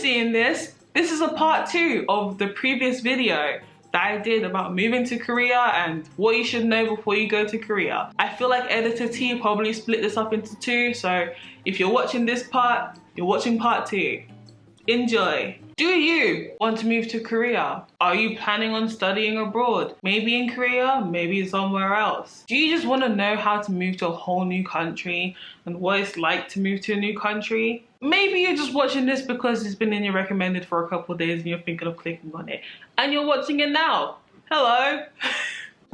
seeing this, this is a part 2 of the previous video that I did about moving to Korea and what you should know before you go to Korea. I feel like Editor T probably split this up into 2, so if you're watching this part, you're watching part 2. Enjoy. Do you want to move to Korea? Are you planning on studying abroad? Maybe in Korea, maybe somewhere else. Do you just want to know how to move to a whole new country and what it's like to move to a new country? Maybe you're just watching this because it's been in your recommended for a couple of days and you're thinking of clicking on it. And you're watching it now. Hello.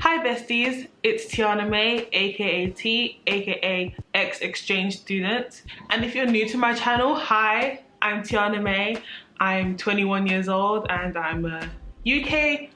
Hi besties, it's tihanaMae, aka T, aka ex-exchange student. And if you're new to my channel, hi, I'm tihanaMae. I'm 21 years old and I'm a UK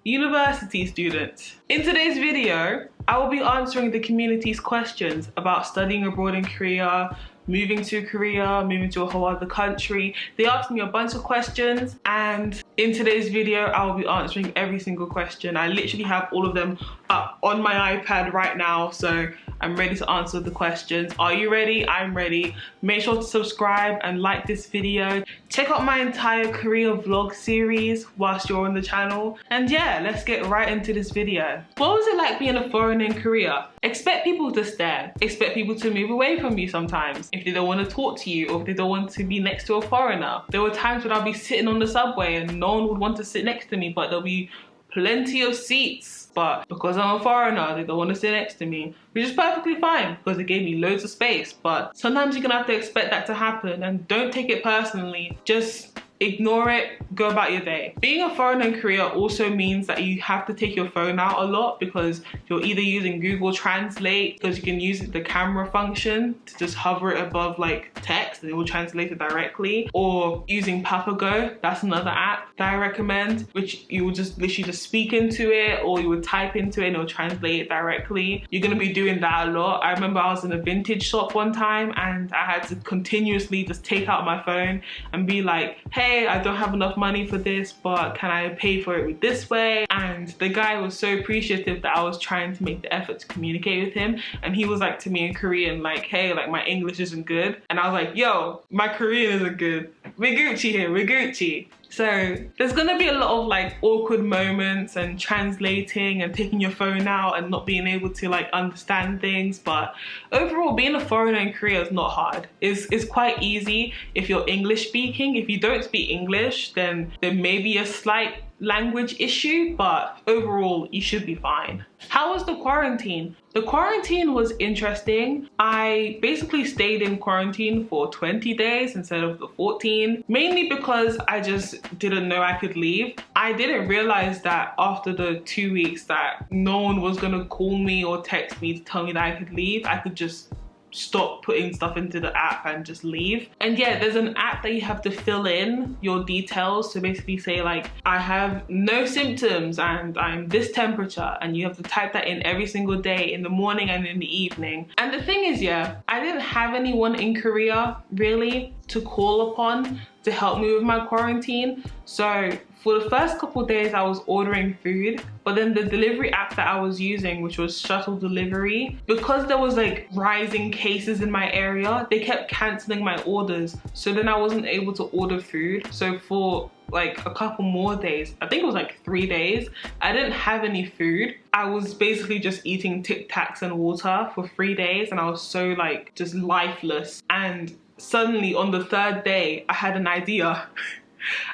university student. In today's video, I will be answering the community's questions about studying abroad in Korea, moving to Korea, moving to a whole other country. They asked me a bunch of questions and in today's video, I will be answering every single question. I literally have all of them up on my iPad right now, so I'm ready to answer the questions. Are you ready? I'm ready. Make sure to subscribe and like this video. Check out my entire Korea vlog series whilst you're on the channel. And yeah, let's get right into this video. What was it like being a foreigner in Korea? Expect people to stare. Expect people to move away from you sometimes if they don't want to talk to you or if they don't want to be next to a foreigner. There were times when I'd be sitting on the subway and no one would want to sit next to me, but there'll be plenty of seats. But because I'm a foreigner, they don't want to sit next to me, which is perfectly fine because it gave me loads of space. But sometimes you're gonna have to expect that to happen and don't take it personally. Just ignore it, go about your day. Being a foreigner in Korea also means that you have to take your phone out a lot because you're either using Google Translate, because you can use the camera function to just hover it above like text and it will translate it directly, or using Papago, that's another app that I recommend, which you will just literally just speak into it or you would type into it and it'll translate it directly. You're gonna be doing that a lot. I remember I was in a vintage shop one time and I had to continuously just take out my phone and be like, hey, I don't have enough money for this, but can I pay for it this way? And the guy was so appreciative that I was trying to make the effort to communicate with him. And he was like to me in Korean, like, hey, like my English isn't good. And I was like, yo, my Korean isn't good. We're Gucci here, we're Gucci. So there's gonna be a lot of like awkward moments and translating and taking your phone out and not being able to like understand things. But overall, being a foreigner in Korea is not hard. It's quite easy if you're English speaking. If you don't speak English, then there may be a slight language issue, but overall you should be fine. How was the quarantine? The quarantine was interesting. I basically stayed in quarantine for 20 days instead of the 14, mainly because I just didn't know I could leave. I didn't realize that after the 2 weeks that no one was gonna call me or text me to tell me that I could leave. I could just stop putting stuff into the app and just leave. And yeah, there's an app that you have to fill in your details to basically say like, I have no symptoms and I'm this temperature, and you have to type that in every single day in the morning and in the evening. And the thing is, yeah, I didn't have anyone in Korea really to call upon to help me with my quarantine. So for the first couple of days I was ordering food, but then the delivery app that I was using, which was shuttle delivery, because there was like rising cases in my area, they kept canceling my orders. So then I wasn't able to order food. So for like a couple more days, I think it was like 3 days, I didn't have any food. I was basically just eating Tic Tacs and water for 3 days and I was so like just lifeless. And suddenly on the 3rd day, I had an idea.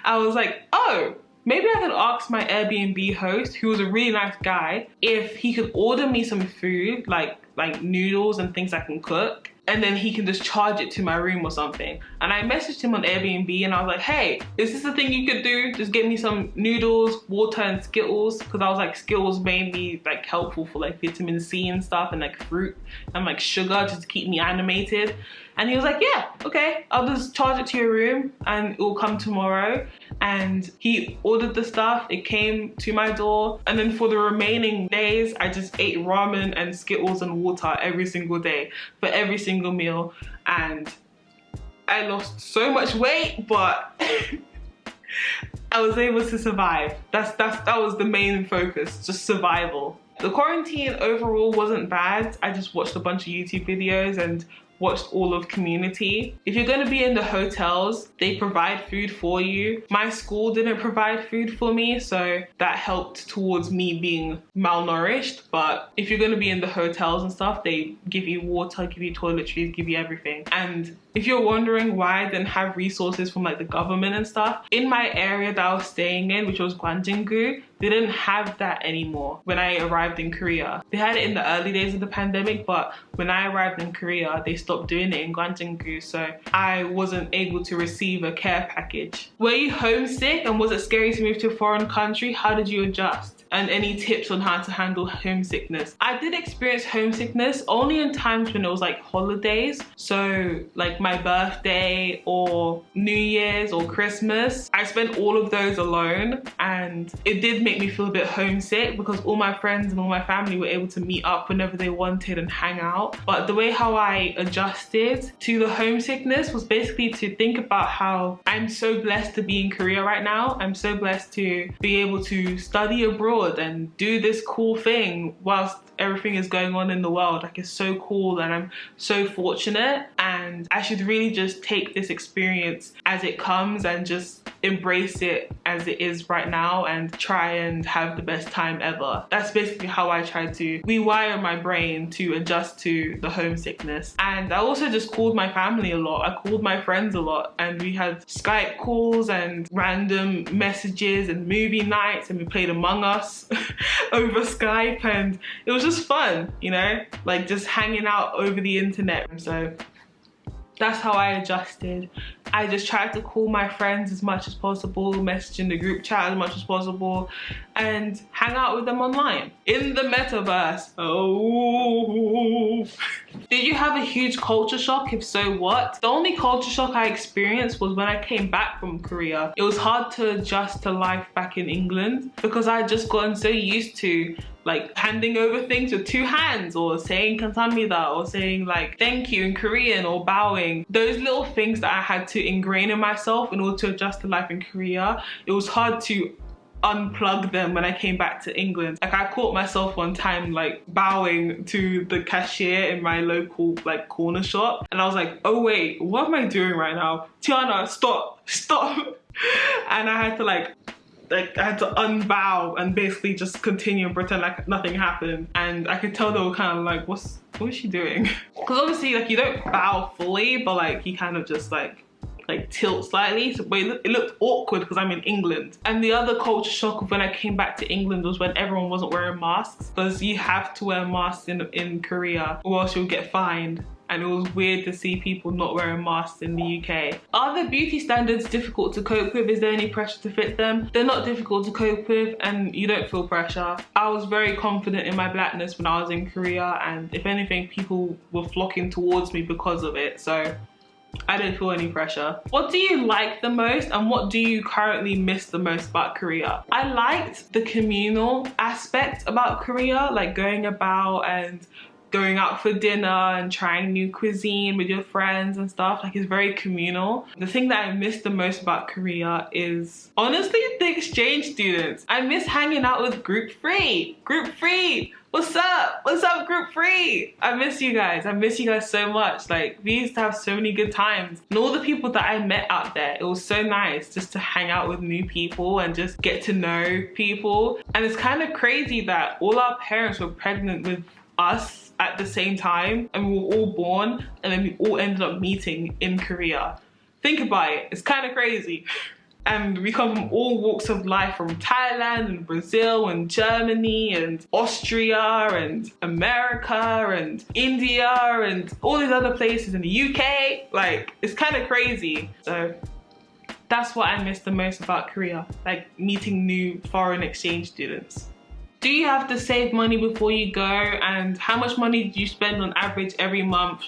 I was like, oh, maybe I could ask my Airbnb host, who was a really nice guy, if he could order me some food, like noodles and things I can cook, and then he can just charge it to my room or something. And I messaged him on Airbnb and I was like, hey, is this a thing you could do? Just get me some noodles, water and Skittles, because I was like, Skittles mainly like helpful for like vitamin C and stuff, and like fruit and like sugar just to keep me animated. And he was like, yeah, okay, I'll just charge it to your room and it will come tomorrow. And he ordered the stuff, it came to my door. And then for the remaining days, I just ate ramen and Skittles and water every single day for every single meal. And I lost so much weight, but I was able to survive. That was the main focus, just survival. The quarantine overall wasn't bad. I just watched a bunch of YouTube videos and watched all of Community. If you're going to be in the hotels, they provide food for you. My school didn't provide food for me, so that helped towards me being malnourished. But if you're going to be in the hotels and stuff, they give you water, give you toiletries, give you everything. And if you're wondering why I didn't have resources from like the government and stuff, in my area that I was staying in, which was Gwanjingu, they didn't have that anymore when I arrived in Korea. They had it in the early days of the pandemic, but when I arrived in Korea, they stopped doing it in Gwanjingu, so I wasn't able to receive a care package. Were you homesick and was it scary to move to a foreign country? How did you adjust? And any tips on how to handle homesickness? I did experience homesickness only in times when it was like holidays. So like my birthday or New Year's or Christmas. I spent all of those alone and it did make me feel a bit homesick because all my friends and all my family were able to meet up whenever they wanted and hang out. But the way how I adjusted to the homesickness was basically to think about how I'm so blessed to be in Korea right now. I'm so blessed to be able to study abroad and do this cool thing whilst everything is going on in the world. Like, it's so cool and I'm so fortunate, and I should really just take this experience as it comes and just embrace it as it is right now and try and have the best time ever. That's basically how I try to rewire my brain to adjust to the homesickness. And I also just called my family a lot. I called my friends a lot, and we had Skype calls and random messages and movie nights, and we played Among Us over Skype, and it was just fun, you know, like just hanging out over the internet. So that's how I adjusted. I just tried to call my friends as much as possible, message in the group chat as much as possible, and hang out with them online in the metaverse. Oh. Did you have a huge culture shock? If so, what? The only culture shock I experienced was when I came back from Korea. It was hard to adjust to life back in England because I had just gotten so used to like handing over things with 2 hands, or saying kamsahamnida, or saying like thank you in Korean, or bowing. Those little things that I had to ingrain in myself in order to adjust to life in Korea, it was hard to unplug them when I came back to England. Like, I caught myself one time like bowing to the cashier in my local like corner shop, and I was like, oh wait, what am I doing right now? Tiana, stop. And I had to I had to unbow and basically just continue and pretend like nothing happened. And I could tell they were kind of like, what is she doing? Because obviously like you don't bow fully, but like you kind of just like tilt slightly. So, but it looked awkward because I'm in England. And the other culture shock of when I came back to England was when everyone wasn't wearing masks, because you have to wear masks in Korea or else you'll get fined. And it was weird to see people not wearing masks in the UK. Are the beauty standards difficult to cope with? Is there any pressure to fit them? They're not difficult to cope with, and you don't feel pressure. I was very confident in my blackness when I was in Korea, and if anything, people were flocking towards me because of it. So I didn't feel any pressure. What do you like the most, and what do you currently miss the most about Korea? I liked the communal aspect about Korea, like going about and going out for dinner and trying new cuisine with your friends and stuff. Like, it's very communal. The thing that I miss the most about Korea is honestly the exchange students. I miss hanging out with Group 3. Group 3! What's up? What's up, Group 3? I miss you guys. I miss you guys so much. Like, we used to have so many good times. And all the people that I met out there, it was so nice just to hang out with new people and just get to know people. And it's kind of crazy that all our parents were pregnant with us at the same time, and we were all born, and then we all ended up meeting in Korea. Think about it. It's kind of crazy. And we come from all walks of life, from Thailand and Brazil and Germany and Austria and America and India and all these other places in the UK. Like, it's kind of crazy. So that's what I miss the most about Korea, like meeting new foreign exchange students. Do you have to save money before you go, and how much money do you spend on average every month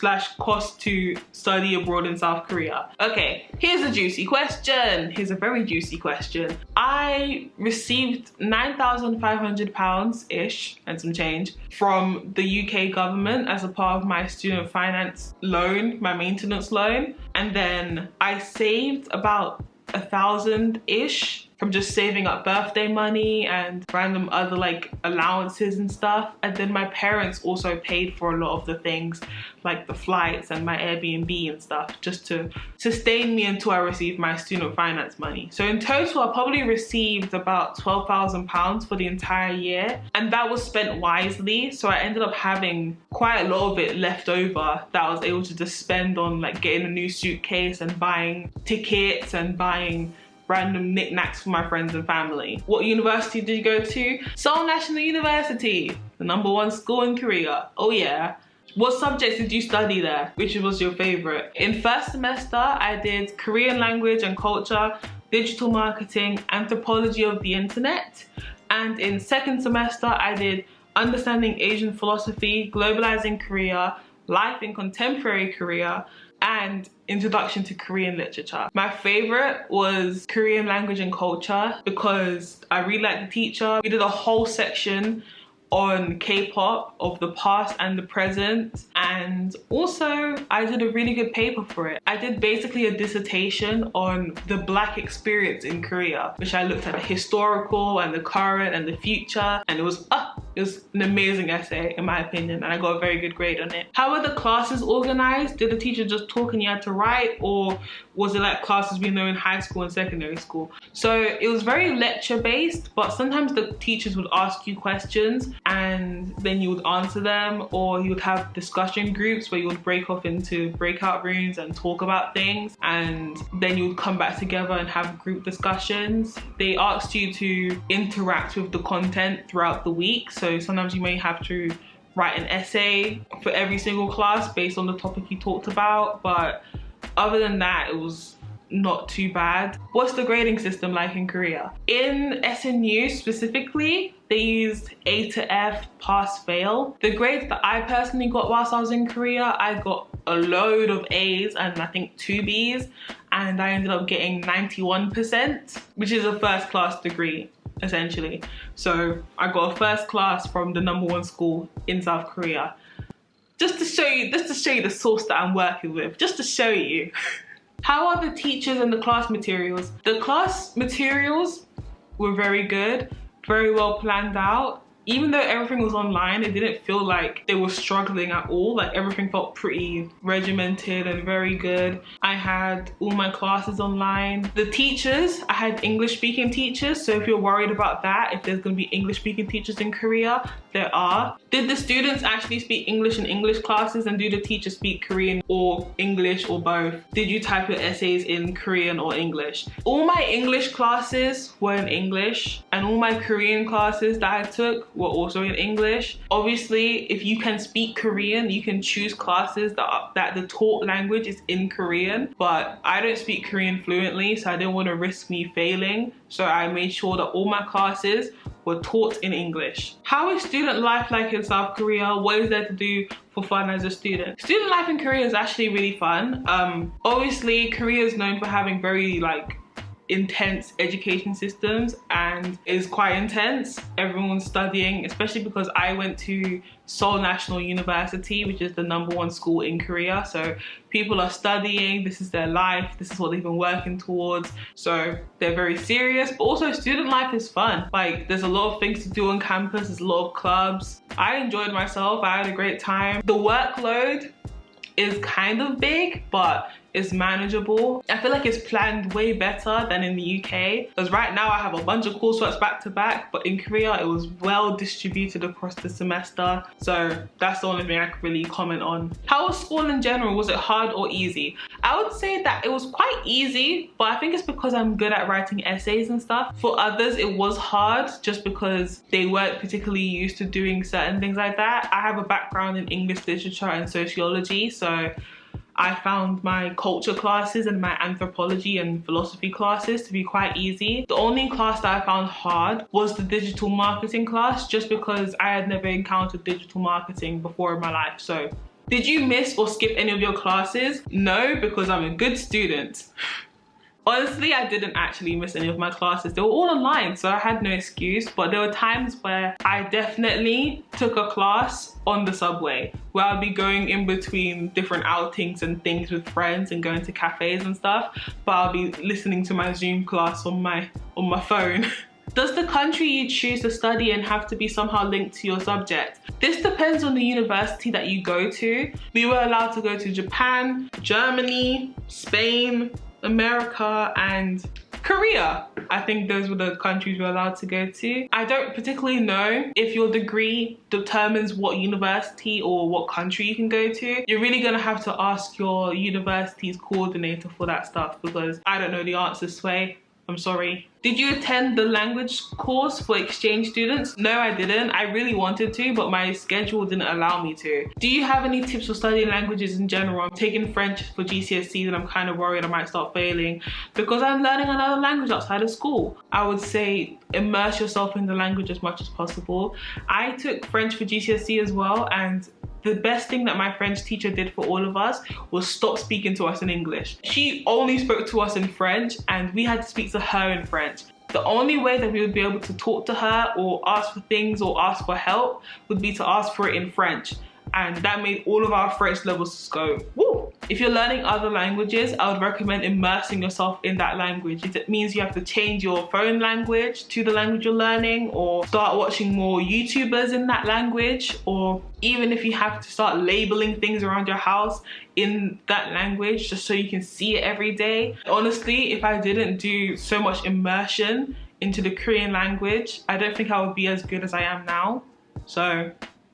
/ cost to study abroad in South Korea? Okay, here's a juicy question. Here's a very juicy question. I received £9,500-ish and some change from the UK government as a part of my student finance loan, my maintenance loan. And then I saved about 1,000-ish from just saving up birthday money and random other like allowances and stuff. And then my parents also paid for a lot of the things like the flights and my Airbnb and stuff, just to sustain me until I received my student finance money. So in total, I probably received about £12,000 for the entire year, and that was spent wisely. So I ended up having quite a lot of it left over that I was able to just spend on like getting a new suitcase and buying tickets and buying random knickknacks for my friends and family. What university did you go to? Seoul National University, the #1 school in Korea. Oh yeah. What subjects did you study there? Which was your favorite? In first semester, I did Korean language and culture, digital marketing, anthropology of the internet. And in second semester, I did understanding Asian philosophy, globalizing Korea, life in contemporary Korea, and introduction to Korean literature. My favorite was Korean language and culture because I really liked the teacher. We did a whole section on K-pop of the past and the present, and also I did a really good paper for it. I did basically a dissertation on the Black experience in Korea, which I looked at the historical and the current and the future, and it was an amazing essay in my opinion, and I got a very good grade on it. How were the classes organized? Did the teacher just talk and you had to write, or was it like classes we know in high school and secondary school? So it was very lecture based, but sometimes the teachers would ask you questions and then you would answer them, or you would have discussion groups where you would break off into breakout rooms and talk about things, and then you would come back together and have group discussions. They asked you to interact with the content throughout the week, so sometimes you may have to write an essay for every single class based on the topic you talked about, but other than that, it was not too bad. What's the grading system like in Korea? In SNU specifically, they used A to F, pass, fail. The grades that I personally got whilst I was in Korea, I got a load of A's and I think 2 B's, and I ended up getting 91%, which is a first class degree essentially. So I got a first class from the #1 school in South Korea. Just to show you the source that I'm working with, just to show you. How are the teachers and the class materials? The class materials were very good, very well planned out. Even though everything was online, it didn't feel like they were struggling at all. Like everything felt pretty regimented and very good. I had all my classes online. The teachers, I had English speaking teachers. So if you're worried about that, if there's gonna be English speaking teachers in Korea, there are. Did the students actually speak English in English classes, and do the teachers speak Korean or English or both? Did you type your essays in Korean or English? All my English classes were in English, and all my Korean classes that I took were also in English. Obviously, if you can speak Korean, you can choose classes that the taught language is in Korean, but I don't speak Korean fluently, so I didn't want to risk me failing. So I made sure that all my classes were taught in English. How is student life like in South Korea? What is there to do for fun as a student? Student life in Korea is actually really fun. Obviously, Korea is known for having very intense education systems, and is quite intense. Everyone's studying, especially because I went to Seoul National University, which is the #1 school in Korea. So people are studying, this is their life, this is what they've been working towards. So they're very serious, but also student life is fun. Like there's a lot of things to do on campus, there's a lot of clubs. I enjoyed myself, I had a great time. The workload is kind of big, but it's manageable. I feel like it's planned way better than in the UK, because right now I have a bunch of coursework back to back, but in Korea it was well distributed across the semester. So that's the only thing I could really comment on. How was school in general? Was it hard or easy? I would say that it was quite easy, but I think it's because I'm good at writing essays and stuff. For others it was hard just because they weren't particularly used to doing certain things like that. I have a background in English literature and sociology, so I found my culture classes and my anthropology and philosophy classes to be quite easy. The only class that I found hard was the digital marketing class, just because I had never encountered digital marketing before in my life. So, did you miss or skip any of your classes? No, because I'm a good student. Honestly, I didn't actually miss any of my classes. They were all online, so I had no excuse. But there were times where I definitely took a class on the subway, where I'd be going in between different outings and things with friends and going to cafes and stuff. But I'll be listening to my Zoom class on my phone. Does the country you choose to study in have to be somehow linked to your subject? This depends on the university that you go to. We were allowed to go to Japan, Germany, Spain, America, and Korea. I think those were the countries we're allowed to go to. I don't particularly know if your degree determines what university or what country you can go to. You're really gonna have to ask your university's coordinator for that stuff, because I don't know the answers, Sway. I'm sorry. Did you attend the language course for exchange students? No, I didn't. I really wanted to, but my schedule didn't allow me to. Do you have any tips for studying languages in general? I'm taking French for GCSEs and I'm kind of worried I might start failing because I'm learning another language outside of school. I would say immerse yourself in the language as much as possible. I took French for GCSE as well, and the best thing that my French teacher did for all of us was stop speaking to us in English. She only spoke to us in French, and we had to speak to her in French. The only way that we would be able to talk to her or ask for things or ask for help would be to ask for it in French. And that made all of our French levels just go, woo! If you're learning other languages, I would recommend immersing yourself in that language. If it means you have to change your phone language to the language you're learning, or start watching more YouTubers in that language, or even if you have to start labeling things around your house in that language just so you can see it every day. Honestly, if I didn't do so much immersion into the Korean language, I don't think I would be as good as I am now. So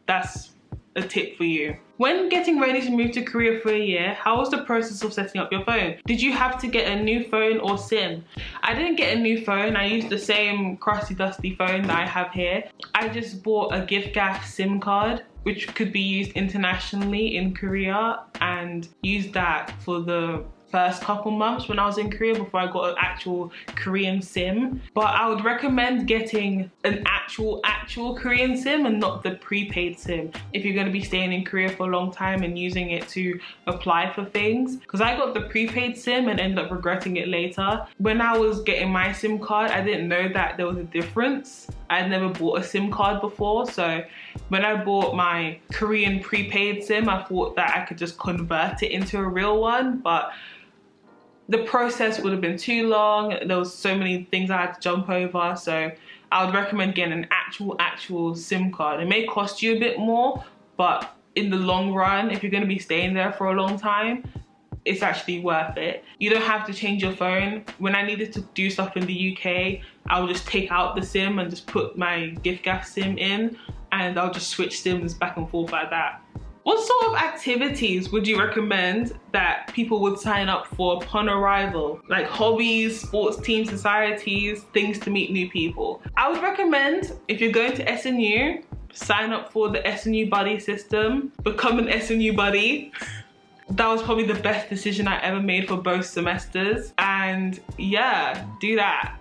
that's a tip for you. When getting ready to move to Korea for a year, how was the process of setting up your phone? Did you have to get a new phone or SIM? I didn't get a new phone. I used the same crusty dusty phone that I have here. I just bought a gift SIM card, which could be used internationally in Korea, and used that for the first couple months when I was in Korea before I got an actual Korean SIM. But I would recommend getting an actual Korean SIM and not the prepaid SIM if you're going to be staying in Korea for a long time and using it to apply for things. Because I got the prepaid SIM and ended up regretting it later. When I was getting my SIM card, I didn't know that there was a difference. I had never bought a SIM card before, so when I bought my Korean prepaid SIM, I thought that I could just convert it into a real one, but the process would have been too long. There was so many things I had to jump over, so I would recommend getting an actual SIM card. It may cost you a bit more, but in the long run, if you're going to be staying there for a long time, it's actually worth it. You don't have to change your phone. When I needed to do stuff in the UK, I would just take out the SIM and just put my gift SIM in, and I'll just switch SIMs back and forth like that. What sort of activities would you recommend that people would sign up for upon arrival? Like hobbies, sports teams, societies, things to meet new people. I would recommend, if you're going to SNU, sign up for the SNU buddy system, become an SNU buddy. That was probably the best decision I ever made for both semesters. And yeah, do that.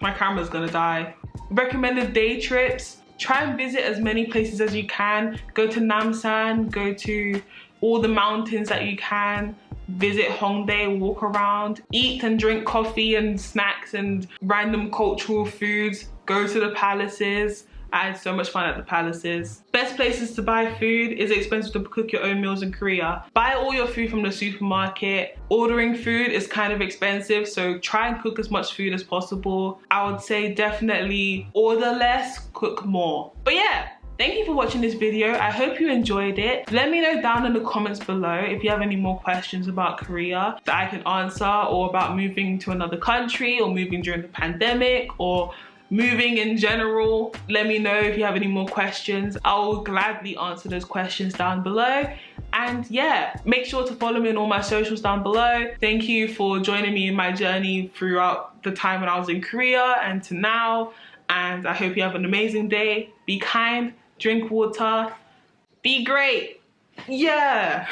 My camera's gonna die. Recommended day trips. Try and visit as many places as you can. Go to Namsan, go to all the mountains that you can. Visit Hongdae, walk around. Eat and drink coffee and snacks and random cultural foods. Go to the palaces. I had so much fun at the palaces. Best places to buy food. Is it expensive to cook your own meals in Korea? Buy all your food from the supermarket. Ordering food is kind of expensive, so try and cook as much food as possible. I would say definitely order less, cook more. But yeah, thank you for watching this video. I hope you enjoyed it. Let me know down in the comments below if you have any more questions about Korea that I can answer, or about moving to another country, or moving during the pandemic, or moving in general. Let me know if you have any more questions. I will gladly answer those questions down below. And yeah, make sure to follow me on all my socials down below. Thank you for joining me in my journey throughout the time when I was in Korea and to now. And I hope you have an amazing day. Be kind, drink water, be great. Yeah.